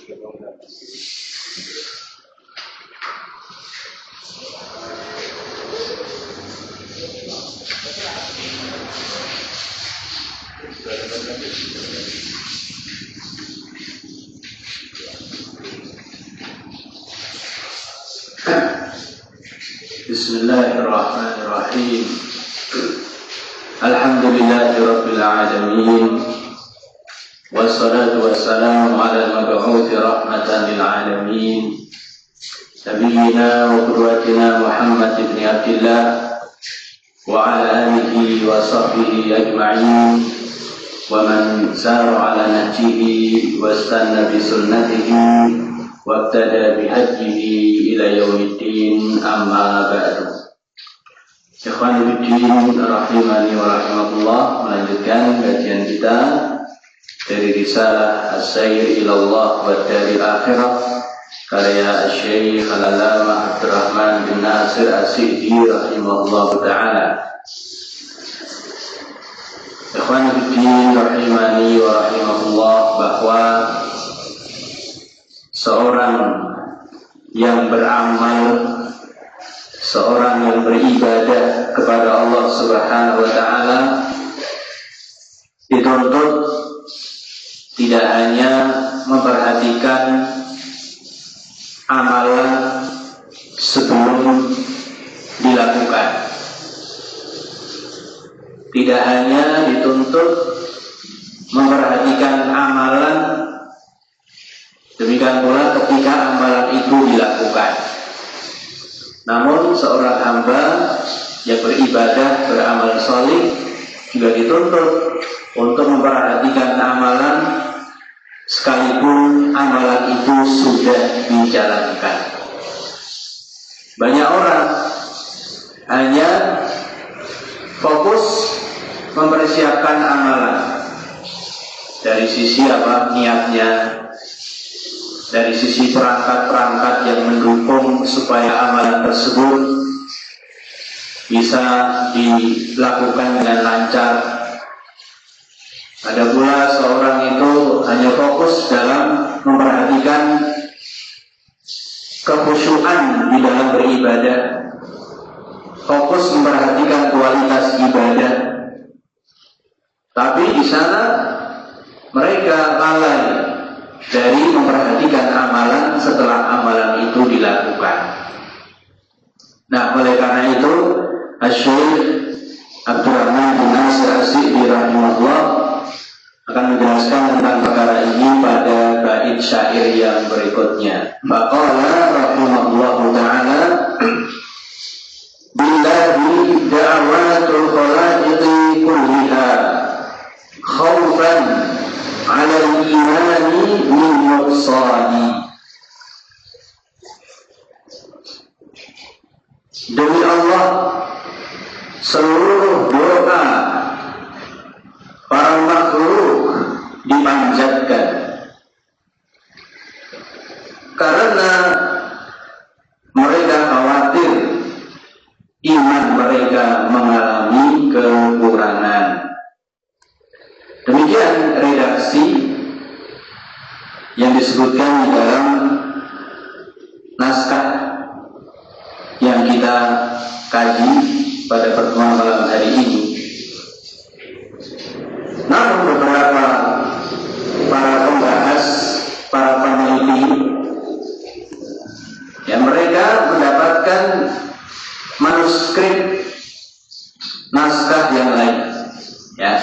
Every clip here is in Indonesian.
Bismillahirrahmanirrahim. Alhamdulillahirabbil alamin. Wassalatu wassalamu ala al-mab'uuthi rahmatan lil alamin. Nabiyyina wa qudwatina Muhammad ibn Abdillah wa ala alihi wa sahbihi ajma'in wa man sara ala nahjihi wa istanna bi sunnatihi wabtada bihajjihi ila yaumiddin, amma ba'du. Ikhwani fiddin rahimani wa rahimakumullah, melanjutkan kajian kita dari risalah As-Sayr ila Allah wa Daril Akhirah karya Syekh Al-Allamah Abdurrahman bin Nasir As-Sa'di rahimahullah ta'ala. Ikhwani fiddin rahimani wa rahimakumullah, bahwa seorang yang beramal, seorang yang beribadah kepada Allah Subhanahu wa ta'ala dituntut tidak hanya memperhatikan amalan sebelum dilakukan, tidak hanya dituntut memperhatikan amalan, demikian pula ketika amalan itu dilakukan. Namun seorang hamba yang beribadah, beramal salih juga dituntut untuk memperhatikan amalan sekalipun amalan itu sudah dijalankan. Banyak orang hanya fokus mempersiapkan amalan dari sisi niatnya, dari sisi perangkat-perangkat yang mendukung supaya amalan tersebut bisa dilakukan dengan lancar. Ada pula seorang itu hanya fokus dalam memperhatikan kekhusyuan di dalam beribadah, fokus memperhatikan kualitas ibadah, tapi di sana mereka lalai dari memperhatikan amalan setelah amalan itu dilakukan. Nah, oleh karena itu Syekh Abdurrahman bin Nasir As-Sa'di rahimahullah akan menjelaskan tentang perkara ini pada bait syair yang berikutnya. Maqala rahimahullahu ta'ala, billahi da'watul khalaiqi kulliha khawfan 'ala al-imani min nuqsani. Demi Allah, seluruh doa para makhluk dipanjatkan karena mereka khawatir iman mereka mengalami kekurangan. Demikian redaksi yang disebutkan di dalam naskah yang kita kaji pada pertemuan malam hari ini. Namun beberapa para pembahas, para peneliti, yang mereka mendapatkan manuskrip naskah yang lain, ya,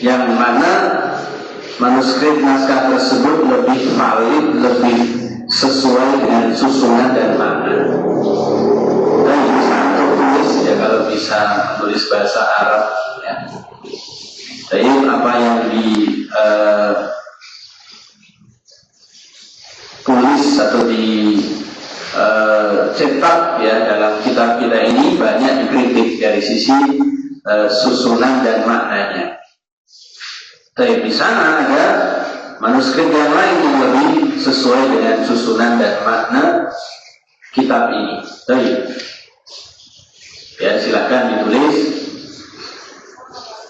yang mana manuskrip naskah tersebut lebih valid, lebih sesuai dengan susunan dan makna. Dan bisa tulis, ya, kalau bisa tulis bahasa Arab, ya. Jadi apa yang ditulis atau dicetak, ya, dalam kitab kita ini banyak dikritik dari sisi susunan dan maknanya. Tapi di sana ada manuskrip yang lain yang lebih sesuai dengan susunan dan makna kitab ini. Baik, ya, silakan ditulis.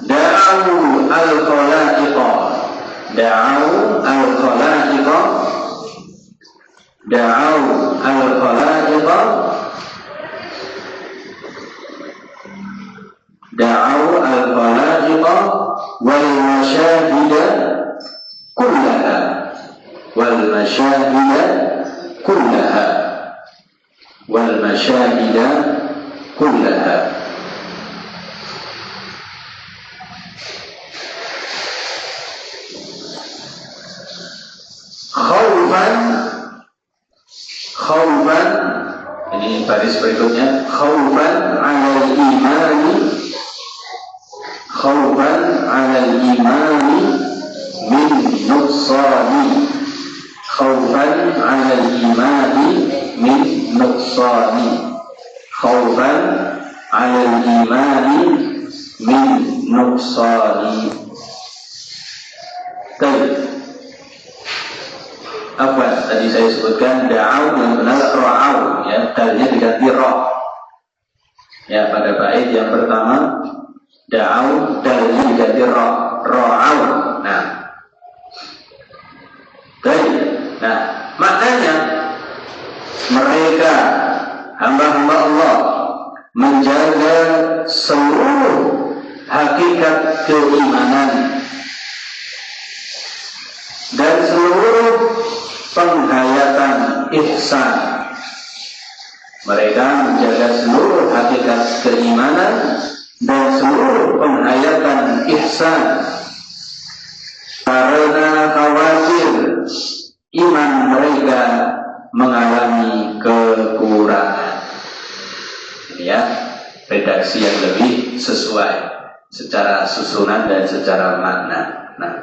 Da'u al-khalaiqa, da'u al-khalaiqa da'au al-khalaiqa wal masyahida kullaha khaufan, ini baris berikutnya, khaufan 'alal imani min nuqsani, khaufan 'alal imani min nuqsani, khaufan 'alal imani min nuqsani. Apa tadi saya sebutkan, da'au yang benar ra'au, ya, dalnya diganti ra. Ya, pada bait yang pertama da'au dalnya diganti ra, ra'au. Nah, maknanya mereka hamba-hamba Allah menjaga seluruh hakikat keimanan dan seluruh penghayatan ihsan. Mereka menjaga seluruh hakikat keimanan dan seluruh penghayatan ihsan karena khawatir iman mereka mengalami kekurangan. Ini ya, redaksi yang lebih sesuai secara susunan dan secara makna. Nah,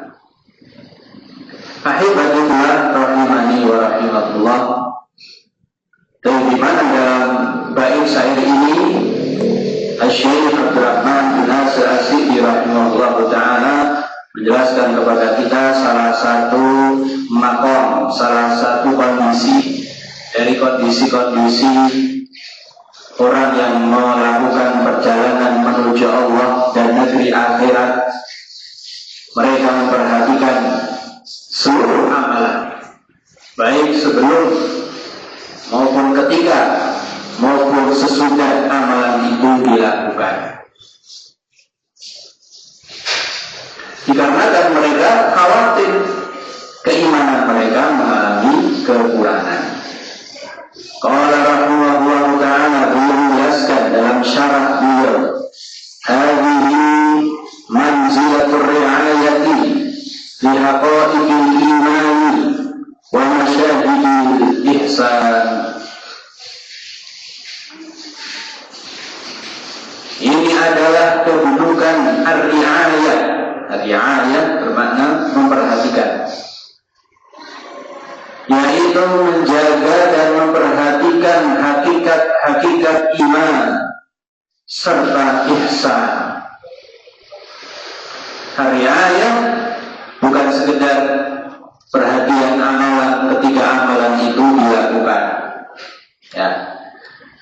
ahibatullah rahimani wa rahimatullah. Dan di mana dalam bait syair ini Asy-Syaikh Abdurrahman bin Nasir As-Sa'di rahimahullah taala menjelaskan kepada kita salah satu makom, salah satu kondisi dari kondisi-kondisi orang yang melakukan perjalanan menuju Allah dan negeri akhirat. Mereka memperhatikan seluruh amalan, baik sebelum maupun ketika maupun sesudah amalan itu dilakukan. Dikarenakan mereka khawatir keimanan mereka mengalami kekurangan. Qala rahimahullah ta'ala, beliau menjelaskan dalam syarah beliau, hadhihi manzilatur ri'ayati li haqa'iqil imani wa masyahidil ihsan. Ini adalah kedudukan ar-ri'ayah. Ar-ri'ayah bermakna memperhatikan, yaitu menjaga dan memperhatikan hakikat-hakikat iman serta ihsan. Ar-ri'ayah bukan sekedar perhatian amalan ketika amalan itu dilakukan, ya,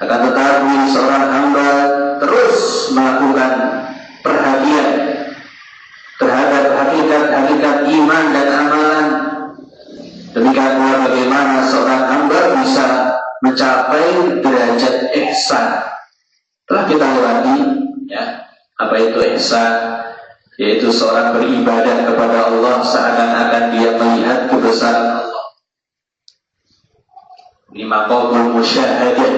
akan tetapi seorang hamba terus melakukan perhatian terhadap hakikat-hakikat iman dan amalan. Demikian pula bagaimana seorang hamba bisa mencapai derajat ihsan. Telah kita lewati, ya, apa itu ihsan? Yaitu seorang beribadah kepada Allah seakan-akan dia melihat kebesaran Allah. Ini maqamul musyahadah,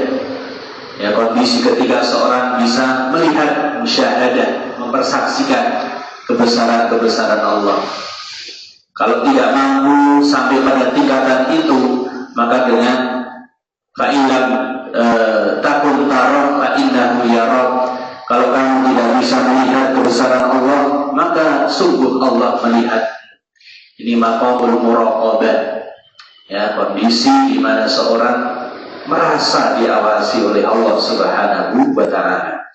ya, kondisi ketika seorang bisa melihat, musyahadah, mempersaksikan kebesaran-kebesaran Allah. Kalau tidak mampu sampai pada tingkatan itu, maka dengan fa'ilam takun tarah fa'innahu yarah. Kalau kamu tidak bisa melihat kebesaran Allah, maka sungguh Allah melihat. Ini maqamul muraqabah, ya, kondisi di mana seorang merasa diawasi oleh Allah Subhanahu wa ta'ala.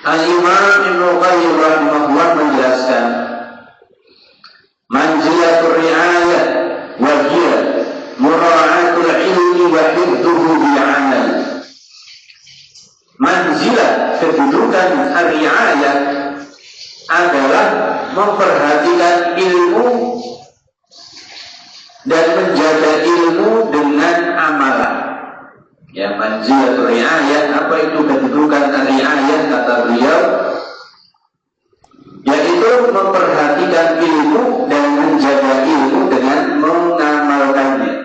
Al-Imam Ibnu Qayyim rahimahullah menjelaskan, manzilatur ri'ayah wa hiya mura'atul ilmi wa hifdhuhu bi'amal. Manzilah, kedudukan ar-ri'ayah adalah memperhatikan ilmu dan menjaga ilmu dengan amalan. Ya, manzilatul riayah, apa itu kedudukan riayah kata beliau? Yaitu memperhatikan ilmu dan menjaga ilmu dengan mengamalkannya.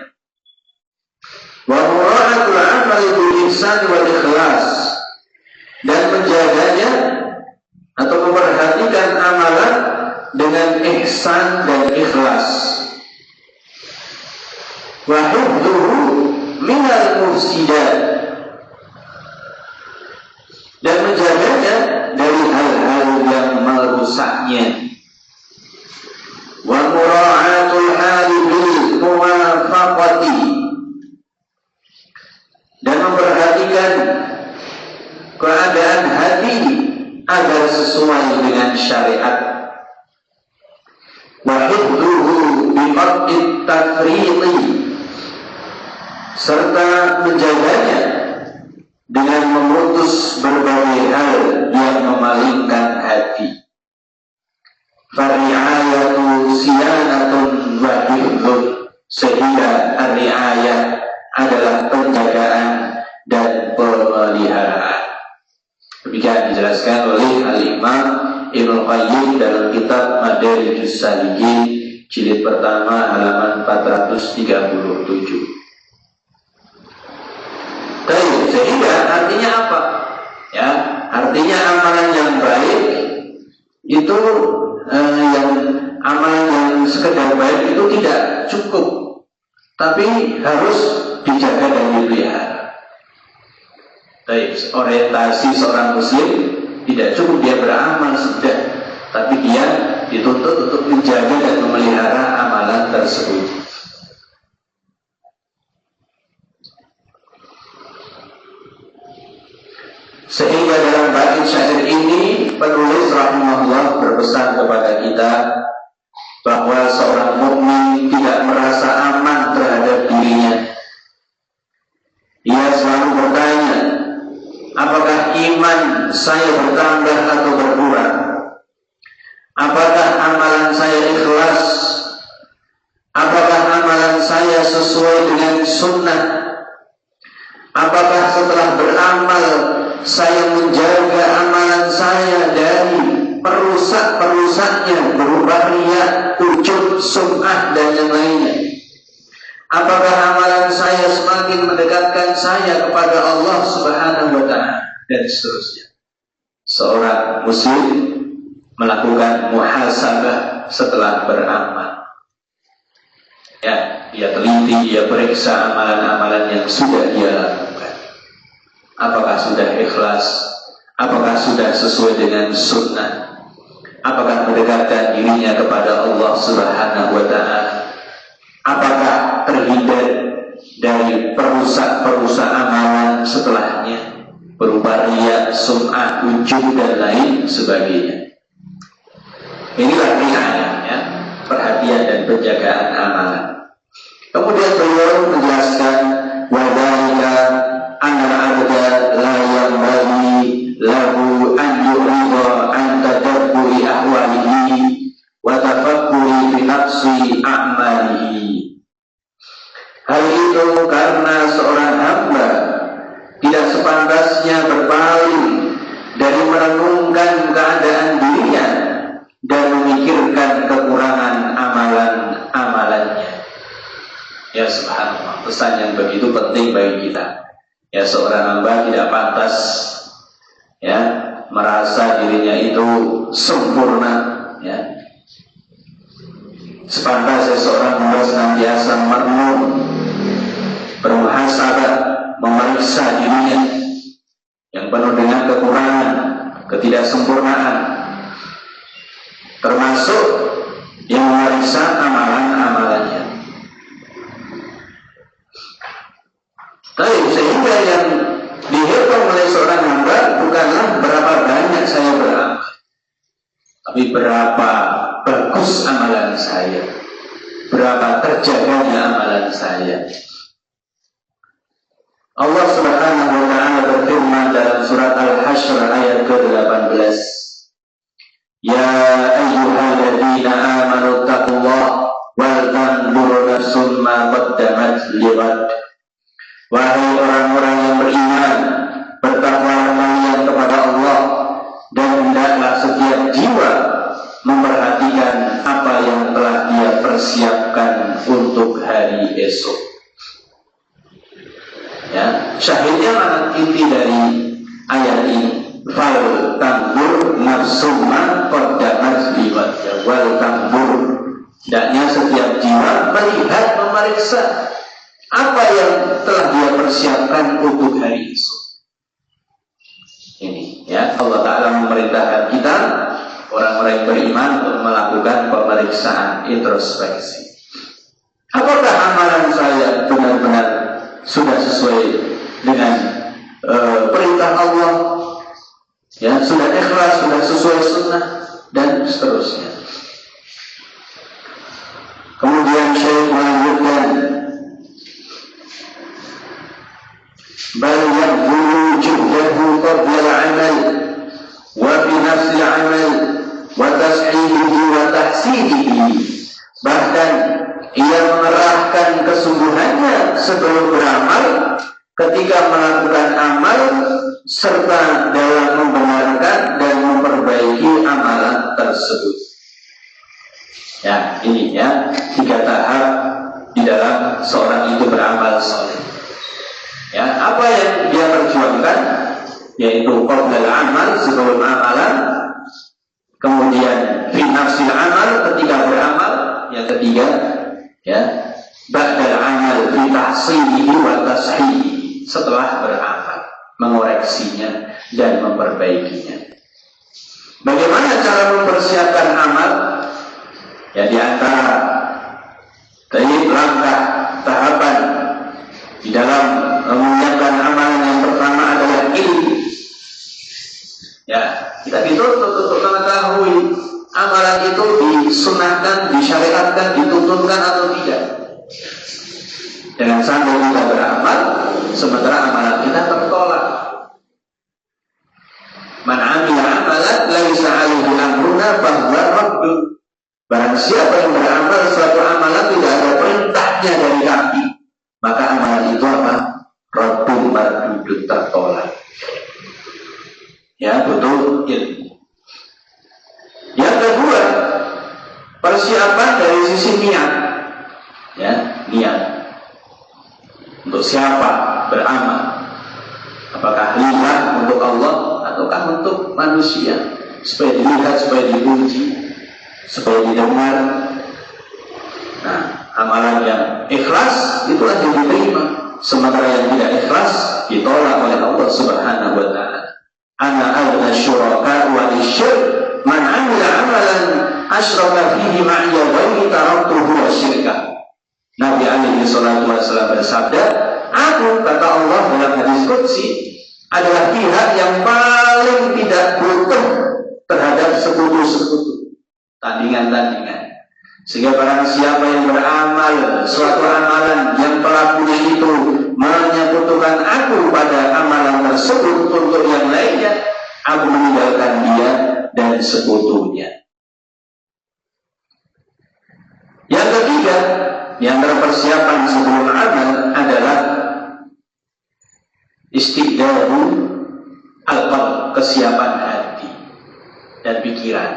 Wa mura'atul amali bil ihsan wal ikhlas, dan menjaganya atau memperhatikan amalan dengan ihsan dan ikhlas. Wa hifdhuhu minal mufsidat, dan menjaganya dari hal-hal yang merusaknya. Wa mura'atul hali bil muwafaqati, dan memperhatikan keadaan hati agar sesuai dengan syariat. Wa hifdhuhu biqaddit tafriqi, serta menjaganya dengan memutus berbagai hal yang memalingkan hati. Fari'ayatu siyanatun wa hifdhun, sehingga riayah adalah penjagaan dan pemeliharaan. Demikian dijelaskan oleh Al-Imam Ibnu Qayyim dalam kitab Madarijus Salikin jilid pertama halaman 437. Sehingga artinya apa? Ya, artinya amalan yang baik itu yang amalan yang sekedar baik itu tidak cukup, tapi harus dijaga dan dipelihara. Orientasi seorang muslim tidak cukup dia beramal sudah, tapi dia dituntut untuk menjaga dan memelihara amalan tersebut. Sehingga dalam bait syair ini penulis rahimahullah berpesan kepada kita bahwa seorang mukmin tidak merasa aman terhadap dirinya. Ia selalu bertanya, apakah iman saya bertambah atau berkurang? Apakah amalan saya ikhlas? Apakah amalan saya sesuai dengan sunnah? Apakah setelah beramal saya menjaga amalan saya dari perusak-perusaknya berupa riya, ujub, sum'ah dan yang lainnya? Apakah amalan saya semakin mendekatkan saya kepada Allah Subhanahu wa ta'ala, dan seterusnya. Seorang muslim melakukan muhasabah setelah beramal. Ya, dia teliti, dia periksa amalan-amalan yang sudah dia lakukan. Apakah sudah ikhlas? Apakah sudah sesuai dengan sunnah? Apakah mendekatkan dirinya kepada Allah Subhanahu wa ta'ala? Apakah terhindar dari perusak-perusak amalan setelahnya berupa riya, sum'ah, ujub dan lain sebagainya? Inilah riayah, ya, perhatian dan penjagaan amalan. Kemudian beliau menjelaskan wadhalika anna abda la yanbaghi lahu an yu'rida an tadabburi ahwalihi wa tafakkuri bi nafsi a'malihi. Hal itu karena seorang hamba tidak sepantasnya berpaling dari merenungkan keadaan dirinya dan memikirkan kekurangan amalan-amalannya. Ya subhanallah, pesan yang begitu penting bagi kita. Ya, seorang hamba tidak pantas ya merasa dirinya itu sempurna, ya. Sepantasnya seorang hamba senantiasa merenung, bermuhasabah, memeriksa dirinya yang penuh dengan kekurangan, ketidaksempurnaan, termasuk yang memeriksa amalan-amalannya. Sehingga yang dihitung oleh seorang hamba bukanlah berapa banyak saya beramal, tapi berapa bagus amalan saya, berapa terjaganya amalan saya. Allah Subhanahu wa ta'ala berfirman dalam surat Al-Hasyr ayat ke-18, Ya ayyuhalladzina amanu taqullah wal tanzur nafsum ma qaddamat lighad. Wahai orang-orang yang beriman, bertakwalah kalian kepada Allah, dan hendaklah setiap jiwa memperhatikan apa yang telah dia persiapkan untuk hari esok. Ya, syahidnya mana inti dari ayat ini? Fal tanzur nafsum ma qaddamat lighad. Wal tanzur, hendaknya setiap jiwa melihat, memeriksa apa yang telah dia persiapkan untuk hari esok. Ini ya, Allah Ta'ala memerintahkan kita orang-orang yang beriman untuk melakukan pemeriksaan introspeksi. Apakah amalan saya benar-benar sudah sesuai dengan perintah Allah? Ya, sudah ikhlas, sudah sesuai sunnah, dan seterusnya. Kemudian Syekh melanjutkan, bal yabdulu juhdahu qabla al-amal wa fi nafsi al-amal wa tashihihi wa tahsidihi. Bahkan ia mengerahkan kesungguhannya sebelum beramal, ketika melakukan amal, serta dalam membenarkan dan memperbaiki amalan tersebut. Ya, ini ya 3 tahap di dalam seorang itu beramal saleh. Ya, apa yang dia perjuangkan, yaitu qabla al-amal, sebelum amalan, kemudian fi nafsil amal, ketika beramal, yang ketiga ya ba'dal amal fi tahsilihi wa tashihi, setelah beramal, mengoreksinya dan memperbaikinya. Bagaimana cara mempersiapkan amal? Ya, di antara langkah tahapan di dalam menyiapkan amalan yang pertama adalah ilmu. Ya, kita dituntut untuk mengetahui amalan itu disunahkan, disyariatkan, dituntutkan atau tidak. Jangan sampai kita beramal sementara amalan kita tertolak. Man 'amila 'amalan laisa 'alaihi amruna fahuwa raddun. Barang siapa yang beramal suatu amalan tidak ada perintahnya dari kami, maka amalan itu apa? Raddun, mardudun, tertolak. Ya, butuh ilmu. Yang kedua, persiapan dari sisi niat. Ya, niat. Untuk siapa beramal? Apakah lillah, untuk Allah, ataukah untuk manusia? Supaya dilihat, supaya dipuji, supaya didengar. Nah, amalan yang ikhlas itulah yang diterima. Sementara yang tidak ikhlas ditolak oleh Allah Subhanahu wa Ta'ala. Ana aghna syuraka wa lisyirk man 'amila 'amalan asyraka fihi ma'iya ghairi taraktuhu wa syirka. Nabi alaihi salatu wasallam bersabda, aku, kata Allah dalam hadis qudsi, adalah pihak yang paling tidak butuh terhadap sekutu-sekutu, tandingan-tandingan. Sehingga barang siapa yang beramal suatu amalan yang pelakunya itu menyekutukan aku pada amalan tersebut untuk yang lainnya, aku meninggalkan dia dan sekutunya. Yang ketiga, yang persiapan sebelum amal adalah istiqdahu al-qalb, kesiapan hati dan pikiran.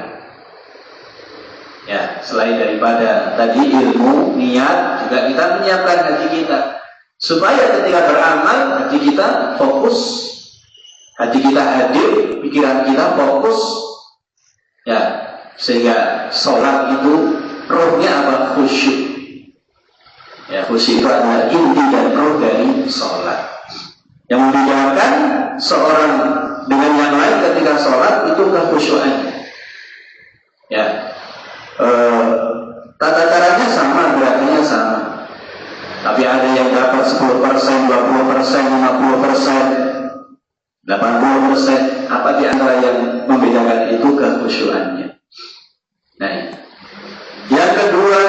Ya, selain daripada tadi ilmu, niat, juga kita menyiapkan hati kita supaya ketika beramal hati kita fokus, hati kita hadir, pikiran kita fokus. Ya, sehingga sholat itu rohnya apa? Khusyuk. Ya, khusyuk itu adalah inti dan roh dari sholat. Yang membedakan seorang dengan yang lain ketika sholat itu kekhusyukannya. Ya. Tata caranya sama, gerakannya sama. Tapi ada yang dapat 10%, 20%, 50%, 80%. Apa di antara yang membedakan itu? Kekhusyukannya. Nah, yang kedua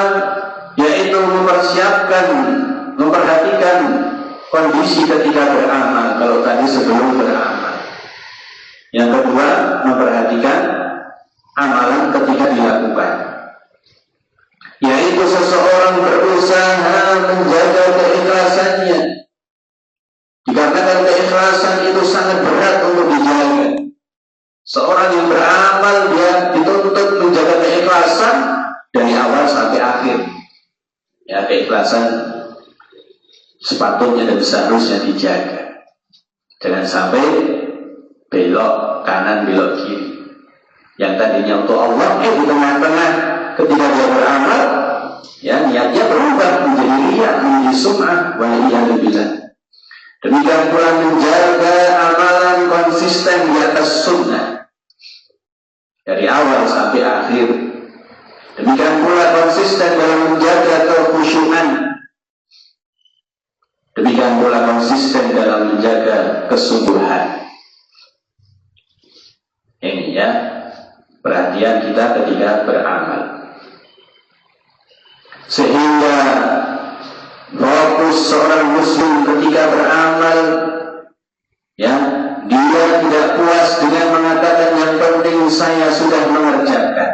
yaitu memperhatikan kondisi ketika beramal. Kalau tadi sebelum beramal. Yang kedua, memperhatikan amalan ketika dilakukan. yaitu seseorang berusaha menjaga keikhlasannya. Dikarenakan keikhlasan itu sangat berat untuk dijaga. Seorang yang beramal dia dituntut menjaga keikhlasan dari awal sampai akhir. Ya, keikhlasan sepatutnya dan seharusnya dijaga. Jangan sampai belok kanan belok kiri. Yang tadinya untuk Allah, di tengah-tengah ketika dia beramal, ya niatnya berubah menjadi riya, menjadi sum'ah, waliyadzubillah. Demikian pula menjaga amalan konsisten di atas sunnah dari awal sampai akhir. Demikian pula konsisten dalam menjaga kekhusyuan. Demikian pula konsisten dalam menjaga kesungguhan. Ini ya perhatian kita ketika beramal, sehingga fokus seorang muslim ketika beramal, ya dia tidak puas dengan mengatakan yang penting saya sudah mengerjakan,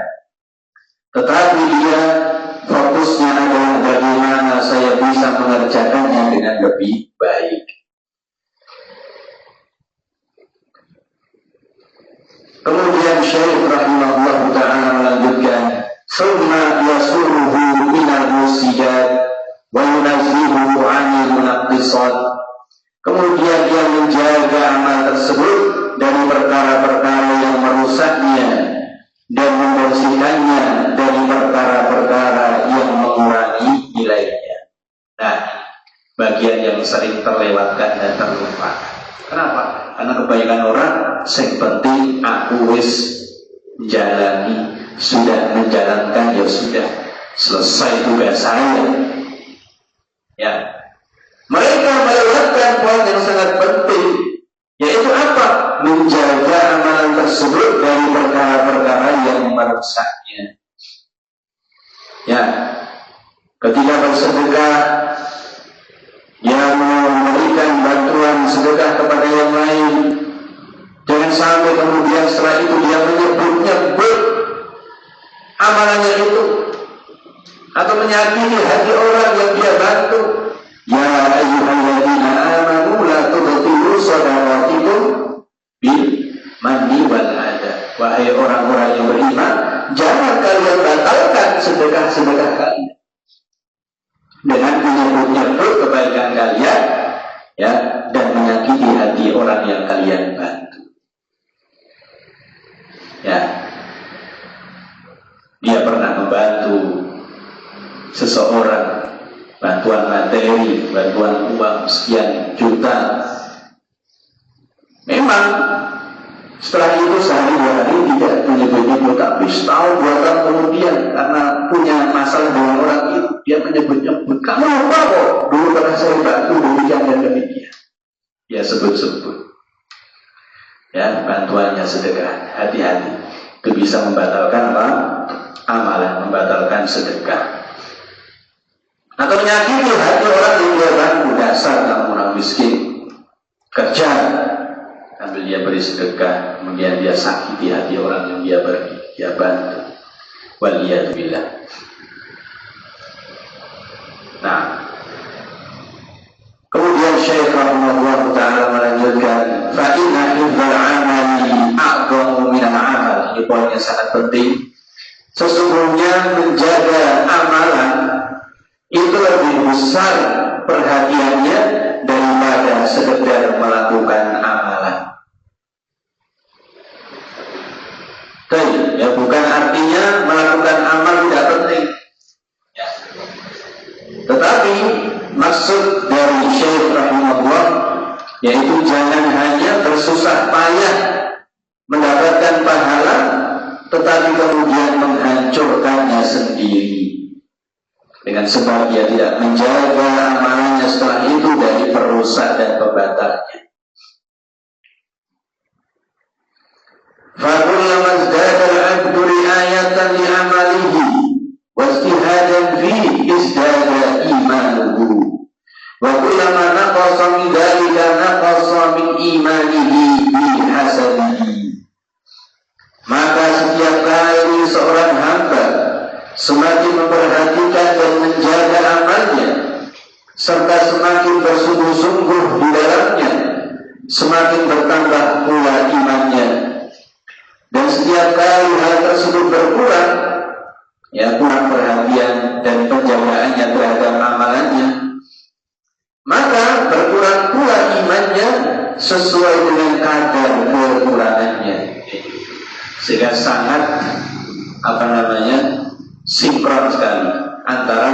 tetapi dia fokusnya adalah bagaimana saya bisa mengerjakannya dengan lebih baik. Kemudian Syekh rahimahullah ta'ala melanjutkan, summa yasuruhu minal musidat wa yunazzihu 'anil munaqqisat. Kemudian dia menjaga amal tersebut dari perkara-perkara yang merusaknya dan membersihkannya dari perkara-perkara yang mengurangi nilainya. Nah, bagian yang sering terlewatkan dan terlupakan. Kenapa? Karena kebanyakan orang yang penting aku wis menjalani, sudah menjalankan, ya sudah selesai tugas saya. Ya, mereka melewatkan poin yang sangat penting, yaitu apa? Menjaga amalan tersebut dari perkara-perkara yang merusaknya. Ya, ketika bersedekah, yang memberikan bantuan sedekah kepada yang lain, jangan sampai kemudian setelah itu dia menyebut-nyebut amalannya itu atau menyakiti hati orang yang dia bantu. Ya ayyuhalladzina amanu la tubtilu shadaqatikum bil manni wal adha. Wahai orang-orang yang beriman, jangan kalian batalkan sedekah-sedekah kalian dengan menyebut-nyebut kebaikan kalian, ya, dan menyakiti hati orang yang kalian bantu. Ya, dia pernah membantu seseorang, bantuan materi, bantuan uang sekian juta. Memang setelah itu sehari dua hari tidak menyebut-nyebut, tapi setahun 2 tahun kemudian karena punya masalah dengan orang itu, dia menyebut-nyebut, kamu lupa kok dulu pernah saya bantu demikian dan demikian. Dia sebut-sebut. Ya, bantuannya sedekah. Hati-hati, itu bisa membatalkan apa? Amalan, membatalkan sedekah. Atau menyakiti hati orang yang dia bantu. Dasar kamu orang miskin, kerja, ambil dia beri sedekah, kemudian dia sakiti hati orang yang dia beri, dia bantu. Waliyadzubillah. Nah, kemudian Syekh rahimahullah ta'ala melanjutkan, fa inna hifdzal amali a'dhamu minal amal. Ini poin yang sangat penting. Sesungguhnya menjaga amalan itu lebih besar perhatiannya daripada sekedar melakukan amalan. Ya, bukan artinya melakukan amal tidak penting, ya. Tetapi maksud dari Syekh rahimahullah yaitu jangan hanya bersusah payah mendapatkan pahala, tetapi kemudian menghancurkannya sendiri dengan sebab dia tidak menjaga amalannya setelah itu dari perusak dan pembatalnya. فَكُلَّمَا ازْدَادَ الْعَبْدُ رِعَايَةً لِعَمَلِهِ وَاجْتِهَادًا فِيهِ ازْدَادَ إِيمَانُهُ وَكُلَّمَا نَقَصَ مِنْ ذَلِكَ نَقَصَ مِنْ إِيمَانِهِ بِحَسَبِهِ. Maka setiap kali seorang hamba semakin memperhatikan memperhatikan dan menjaga amalnya, serta semakin bersungguh-sungguh di dalamnya, semakin bertambah pula imannya. Dan setiap kali hal tersebut berkurang, ya kurang perhatian dan penjagaannya terhadap amalannya, maka berkurang pula imannya sesuai dengan kadar kekurangannya. Sehingga sangat sinkron sekali antara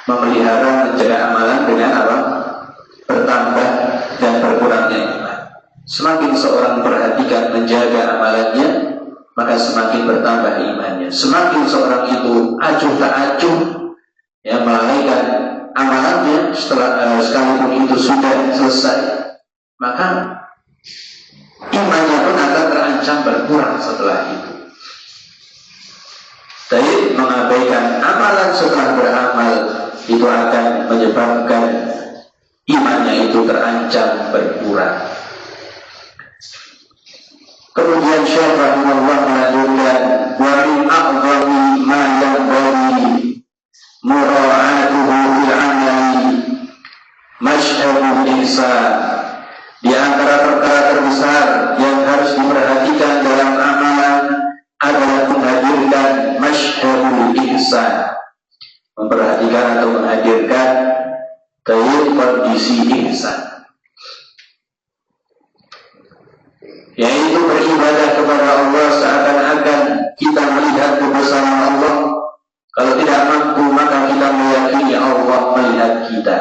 memelihara menjaga amalan dengan bertambah dan berkurangnya iman. Semakin seorang perhatikan menjaga amalannya, maka semakin bertambah imannya. Semakin seorang itu acuh tak acuh, ya melalaikan amalannya sekalipun itu sudah selesai, maka imannya pun akan terancam berkurang setelah itu. Tapi mengabaikan amalan setelah beramal itu akan menyebabkan imannya itu terancam berkurang. Kemudian Syekh rahimahullah melanjutkan, wa min a'zami ma yanbaghi mura'atuhu fil 'amali mash'abul ihsan. Di antara perkara terbesar yang harus diperhatikan dalam amalan adalah menghadirkan mash'abul ihsan, memperhatikan atau menghadirkan kondisi ihsan, yaitu beribadah kepada Allah seakan-akan kita melihat kebesaran Allah. Kalau tidak mampu, maka kita meyakini Allah melihat kita.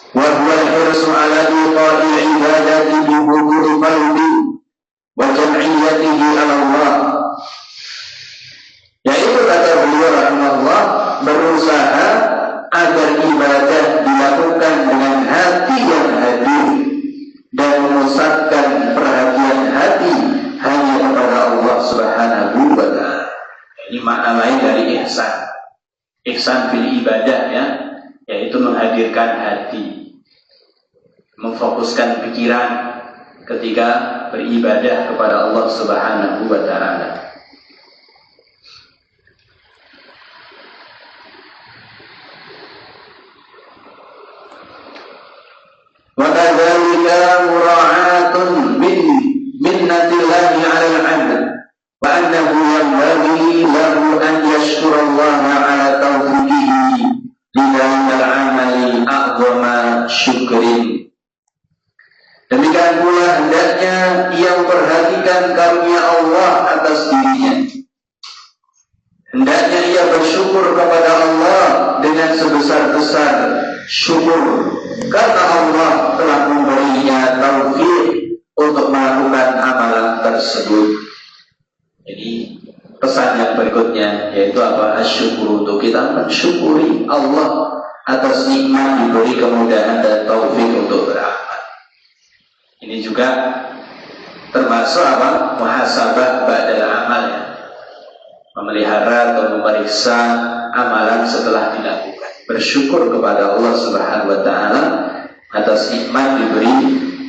Wa huwa al-hirsu ala iqa'i ibadati bi huduri qalbi wa jam'iyyatihi ala Allah. Yaitu kata beliau rahimahullah, berusaha agar ibadah dilakukan dengan hati yang hadir dan memusatkan perhatian hati hanya kepada Allah Subhanahu wa ta'ala. Ini makna lain dari ihsan. Ihsan fil ibadah, ya, yaitu menghadirkan hati, memfokuskan pikiran ketika beribadah kepada Allah Subhanahu wa ta'ala. وَكَذَلِكَ مُرَاعَاةٌ مِنْ مِنَّةِ اللَّهِ عَلَى الْعَبْدِ وَأَنَّهُ يَنبَغِي لَهُ أَنْ يَشْكُرَ اللَّهَ عَلَى تَوْفِيقِهِ لِذَلِكَ الْعَمَلِ أَعْظَمَ شُكْرٍ. Demikian pula hendaknya ia memperhatikan karunia Allah atas dirinya. Hendaknya ia bersyukur kepada Allah dengan sebesar-besar syukur, karena Allah telah memberinya taufik untuk melakukan amalan tersebut. Jadi pesan yang berikutnya yaitu asyukur, untuk kita mensyukuri Allah atas nikmat diberi kemudahan dan taufik untuk beramal. Ini juga termasuk muhasabah ba'dal amal, ya, memelihara atau memeriksa amalan setelah dilakukan. Bersyukur kepada Allah Subhanahu wa ta'ala atas nikmat diberi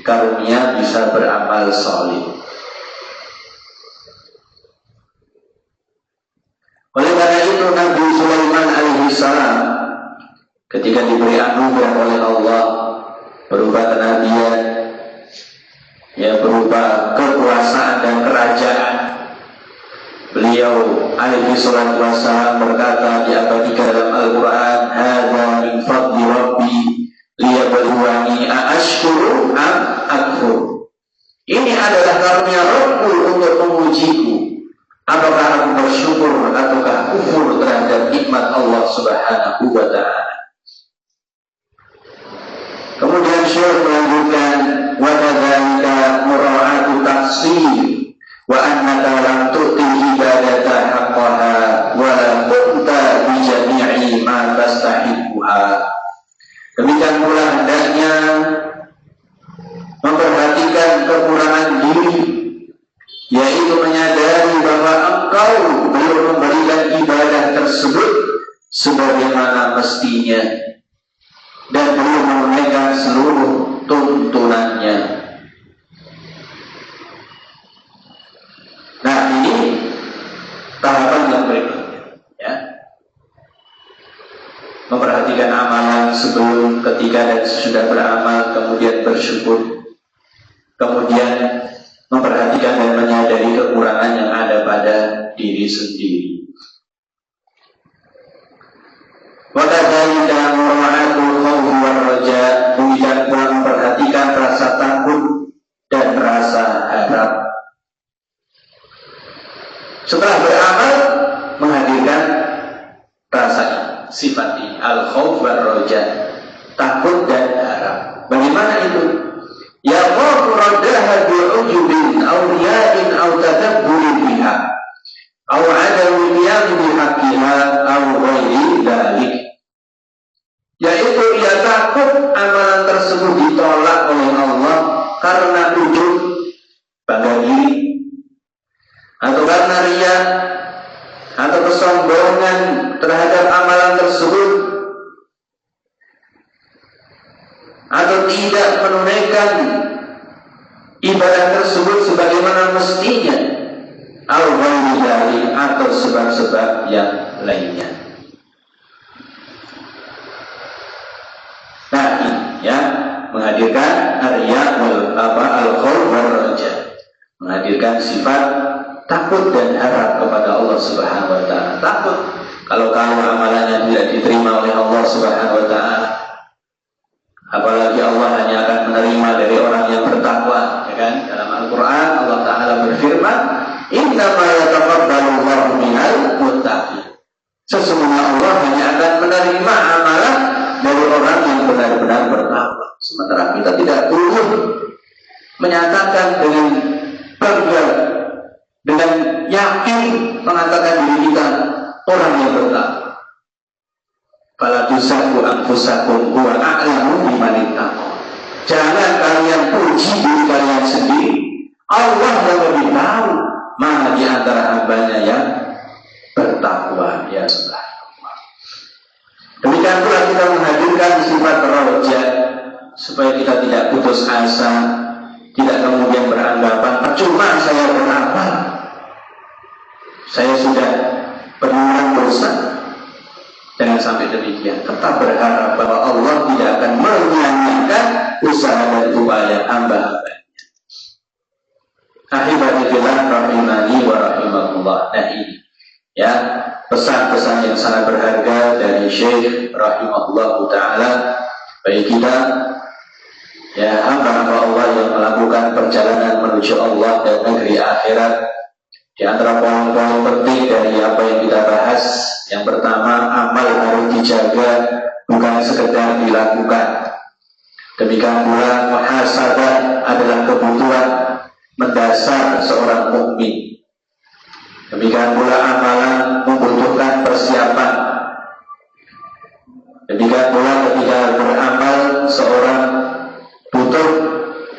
karunia bisa beramal saleh. Oleh karena itu Nabi Sulaiman alaihi salam ketika diberi anugerah oleh Allah berupa kenabian, ya, berupa kekuasaan dan kerajaan, beliau alaihi salatu wassalam berkata diabadikan dalam Al-Quran, hadza min fadli rabbi liyabluwani aashkuru am akfur. Ini adalah karunia Rabbku untuk mengujiku, apakah aku bersyukur ataukah kufur terhadap nikmat Allah Subhanahu wa ta'ala. Kemudian Syekh melanjutkan, wa kadzalika mura'atu taqsir wa annaka lam tu'ti ibadata haqqaha wa la kunta bi jami'i ma tastahiquha. Demikian pula hendaknya memperhatikan kekurangan diri, yaitu menyadari bahwa engkau belum memberikan ibadah tersebut sebagaimana mestinya dan belum menunaikan seluruh tuntunannya. Nah, ini tahapan yang berikutnya, ya. memperhatikan amalan sebelum, ketika, dan sesudah beramal, kemudian bersyukur, kemudian memperhatikan dan menyadari kekurangan yang ada pada diri sendiri. Wakadzalika mura'atul khawfi war raja, demikian pula memperhatikan rasa takut dan rasa harap. Setelah beramal, menghadirkan rasa sifat ini, al-khawf war raja, takut dan harap. Bagaimana itu? Ya khawfu raddaha bi'ujubin aw riya'in aw tadabburin biha aw adami qiyam bihaqqiha aw ghairi dzalik. Yaitu ia takut amalan tersebut ditolak oleh Allah karena ujub, bangga diri, atau karena riya, atau kesombongan terhadap amalan tersebut, atau tidak menunaikan ibadah tersebut sebagaimana mestinya, atau sebab-sebab yang lainnya. Nah ini ya, menghadirkan al-khawf war raja, menghadirkan sifat takut dan harap kepada Allah Subhanahu wa taala. Takut kalau amalannya tidak diterima oleh Allah Subhanahu wa taala. Apalagi Allah hanya akan menerima dari orang yang bertakwa, ya kan? Dalam Al-Qur'an Allah taala berfirman, "Innama yataqabbalu Allahu minal muttaqin." Sesungguhnya Allah hanya akan menerima amalan dari orang yang benar-benar bertakwa. Sementara kita tidak perlu menyatakan dengan bangga, dengan yakin mengatakan diri kita orang yang bertakwa. Fala tusaku anfusakum huwa a'lamu biman ittaqa. Jangan kalian puji diri kalian sendiri. Allah yang lebih tahu mana di antara hambanya yang bertakwa, ya subhanallah. Demikian pula kita menghadirkan sifat raja supaya kita tidak putus asa, tidak kemudian beranggapan percuma saya beramal, saya sudah berbuat dosa. Jangan sampai demikian. Tetap berharap bahwa Allah tidak akan menyanyiakan usaha dan upaya hamba-hambanya. Akhirnya rahimani wa rahimakumullah. Nah ini ya, pesan-pesan yang sangat berharga dari Syekh rahimahullah ta'ala bagi kita, ya, hamba-hamba Allah yang melakukan perjalanan menuju Allah dan negeri akhirat. Di antara poin-poin penting dari apa yang kita bahas, yang pertama, amal harus dijaga, bukan sekedar dilakukan. Demikian pula muhasabah adalah kebutuhan mendasar seorang mukmin. Demikian pula amalan membutuhkan persiapan. Demikian pula ketika beramal, seorang butuh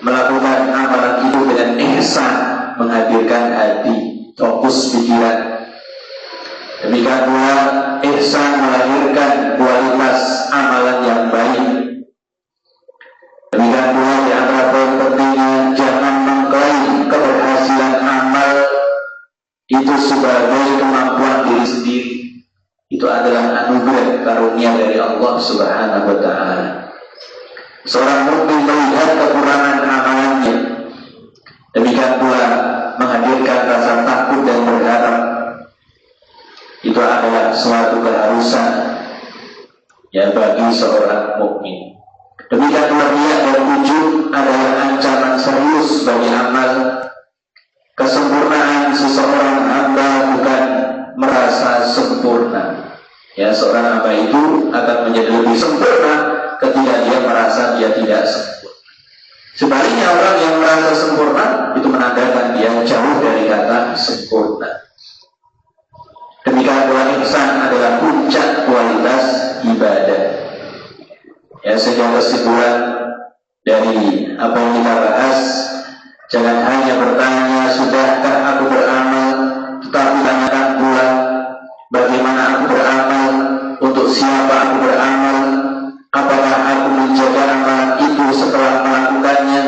melakukan amalan itu dengan ihsan, menghadirkan hati, fokus pikiran. Demikian pula ihsan melahirkan kualitas amalan yang baik. Demikian pula di antara poin pentingnya, jangan mengklaim keberhasilan amal itu sebagai kemampuan diri sendiri. Itu adalah anugerah karunia dari Allah Subhanahu wa taala. Seorang mukmin melihat kekurangan amalannya. Demikian pula menghadirkan rasa takut dan berharap. Itu adalah suatu keharusan ya bagi seorang mukmin. Demikian pula riya dan ujub adalah ancaman serius bagi amal. Kesempurnaan seseorang hamba bukan merasa sempurna. Ya, seorang hamba itu akan menjadi lebih sempurna ketika dia merasa dia tidak sempurna. Sebaliknya, orang yang merasa sempurna itu menandakan dia jauh dari kata sempurna. Demikian pula ihsan adalah puncak kualitas ibadah. Ya, sehingga kesimpulan dari apa yang kita bahas, jangan hanya bertanya, sudahkah aku beramal, tetapi tanyakan pula, bagaimana aku beramal, untuk siapa aku beramal, apakah aku menjaga amalan itu setelah melakukannya,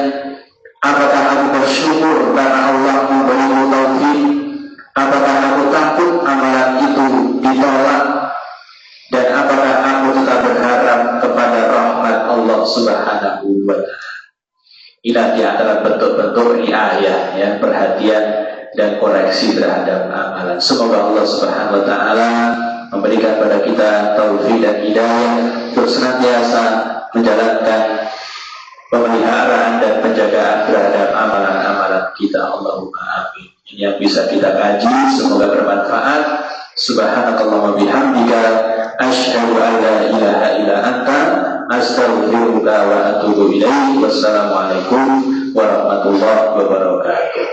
apakah aku bersyukur karena Allah memberiku taufik, apakah aku takut amalan itu ditolak, dan apakah aku tetap untuk riayah, ya, perhatian dan koreksi terhadap amalan. Semoga Allah Subhanahu wa taala memberikan pada kita taufik dan hidayah untuk senantiasa menjalankan pemeliharaan dan penjagaan terhadap amalan-amalan kita. Allahumma amin. Ini yang bisa kita kaji, semoga bermanfaat. Subhanakallahumma bihamdika asyhadu an la ilaha illa anta astaghfiruka wa atubu ilaik. Wassalamualaikum warahmatullahi wabarakatuh.